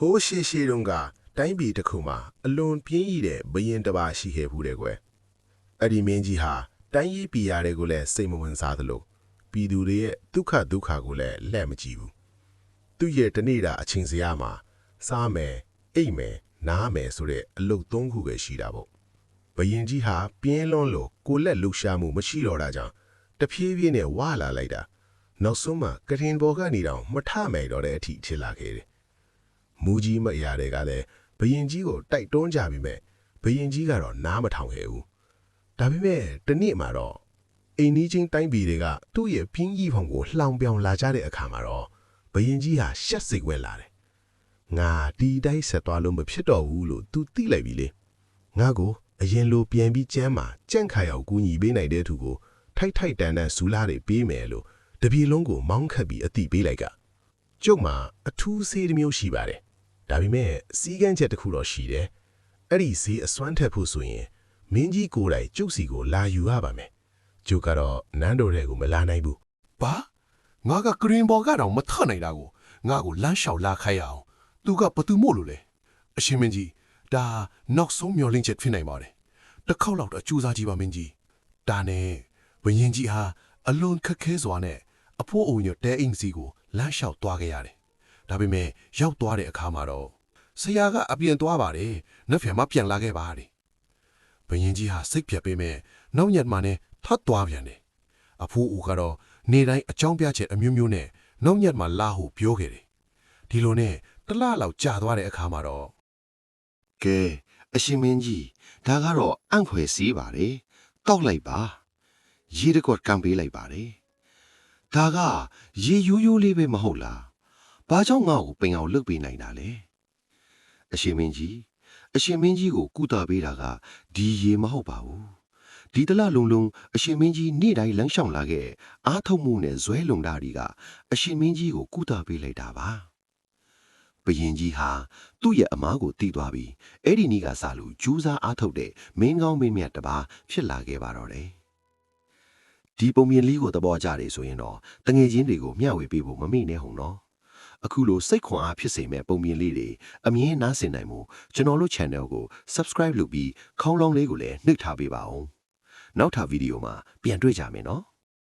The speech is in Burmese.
ဟိုးရှေးရှေးတုန်းကတိုင်းပြည်တစ်ခုမှာအလွန်ပြင်းရည်တဲ့ဘရင်တစ်ပါးရှိခဲ့ဘူးတဲ့ကွယ်အဲ့ဒီမင်းကြီးဟာတိုင်းရေးပြည်ရတဲ့ကိုလည်းစိတ်မဝင်စားသလိုပြည်သူတွေရဲ့ဒုက္ခကိုလည်းလှည့်မကြည့်ဘူးသူ့ရဲ့တနေ့တာအချိန်စရာမှာစားမယ်အိပ်မယ်နားမယ်ဆိုတဲ့အလုပ်သုံးခုပဲရှိတာပေါ့ဘရင်ကြီးဟာပြင်းလွန်းလို့ကိုလက်လှူရှာမှုမရှိတော့တာကြောင့်တဖြည်းဖြည်းနဲ့ဝါလာလိုက်တာနောက်ဆုံးမှကရင်ဘော်ကနေတောင်မထမယ်တော့တဲ့အထိဖြစ်လာခဲ့တယ်မူကြီးမအရာတွေကလည်းဘရင်ကြီးကိုတိုက်တွန်းကြပြီးမဲ့ဘရင်ကြီးကတော့နားမထောင်ခဲ့ဘူးဒါပေမဲ့တနေ့မှာတော့အိမ်နီးချင်းတိုင်းပြည်တွေကသူ့ရဲ့ပြင်းကြီးဖောင်ကိုလှောင်ပြောင်လာကြတဲ့အခါမှာတော့ဘရင်ကြီးဟာရှက်စိတ်ဝင်လာတယ်ငါဒီတိုင်းဆက်သွားလို့မဖြစ်တော့ဘူးလို့သူသိလိုက်ပြီလေငါကိုအရင်လိုပြန်ပြီးကျမ်းမှာကြန့်ခါရောက်ကူညီပေးနိုင်တဲ့သူကိုထိုက်ထိုက်တန်တန်ဇူလာတွေပေးမယ်လို့တပြေလုံးကိုမောင်းခတ်ပြီးအတိပေးလိုက်ကကျုပ်မှာအထူးဆေးတစ်မျိုးရှိပါတယ်ဒါပေမဲ့စီးကန်းချက်တစ်ခုတော့ရှိတယ်အဲ့ဒီဆေးအစွမ်းထက်ဖို့ဆိုရင်မင်းကြီးကိုယ်တိုင်ကျုပ်စီကိုလာယူရပါမယ်ကျုပ်ကတော့နန်းတော်ထဲကိုမလာနိုင်ဘူး ဘာငါကဂရင်ဘော်ကတော့မထနိုင်တာကိုငါကိုလမ်းလျှောက်လာခိုင်းအောင်သူကဘသူမို့လို့လဲအရှင်မင်းကြီးဒါနောက်ဆုံးမျောလင့်ချက်ဖြစ်နိုင်ပါတယ်တစ်ခေါက်လောက်တော့ကြိုးစားကြည့်ပါမင်းကြီးဒါနဲ့ဘယင်ကြီးဟာအလွန်ခက်ခဲစွာနဲ့အဖိုးအုံရတဲအင်းစီကိုလမ်းလျှောက်သွားခဲ့ရတယ်ဒါပေမဲ့ရောက်သွားတဲ့အခါမှာတော့ဆရာကအပြင်သွားပါတယ်နှက်ဖျံမပြန်လာခဲ့ပါတယ်ဘယင်ကြီးဟာစိတ်ပြတ်ပေမဲ့နောက်ညက်မှနဲ့ထပ်သွားပြန်တယ်အဖိုးဦးကတော့နေတိုင်းအကြောင်းပြချက်အမျိုးမျိုးနဲ့နောက်ညက်မှလာဟုပြောခဲ့တယ်ဒီလိုနဲ့တလားလောက်ကြာသွားတဲ့အခါမှာတော့ ကဲအရှင်မင်းကြီးဒါကတော့အံ့ဖွယ်စီးပါတယ်တောက်လိုက်ပါရေတကွက်ကံပေးလိုက်ပါတယ်ဒါကရေရိုးရိုးလေးပဲမဟုတ်လားဘာကြောင့်ငါ့ကိုပင်အောင်လုပ်ပေးနိုင်တာလဲအရှင်မင်းကြီးကိုကုသပေးတာကဒီရေမဟုတ်ပါဘူးဒီတလလုံးလုံးအရှင်မင်းကြီးနေ့တိုင်းလမ်းလျှောက်လာခဲ့အားထုတ်မှုနဲ့ဇွဲလုံတာတွေကအရှင်မင်းကြီးကိုကုသပေးလိုက်တာပါဘုရင်ကြီးဟာသူ့ရဲ့အမားကိုတီးသွားပြီးအဲ့ဒီနေ့ကစလို့ကြိုးစားအားထုတ်တဲ့မင်းကောင်းမင်းမြတ်တစ်ပါးဖြစ်လာခဲ့ပါတော့တယ်ဒီပုံမြင်လေးကိုသဘောကျတယ်ဆိုရင်တော့တငယ်ချင်းတွေကိုမျှဝေပေးဖို့မမေ့နဲ့ဟုံနော်အခုလိုစိတ်ခွန်အားဖြစ်စေမဲ့ပုံမြင်လေးတွေအမြင်နားဆင်နိုင်မှုကျွန်တော်တို့ channel ကို subscribe လုပ်ပြီးခေါင်းလောင်းလေးကိုလည်းနှိပ်ထားပေးပါဦးနောက်ထပ်ဗီဒီယိုမှာပြန်တွေ့ကြမယ်နော်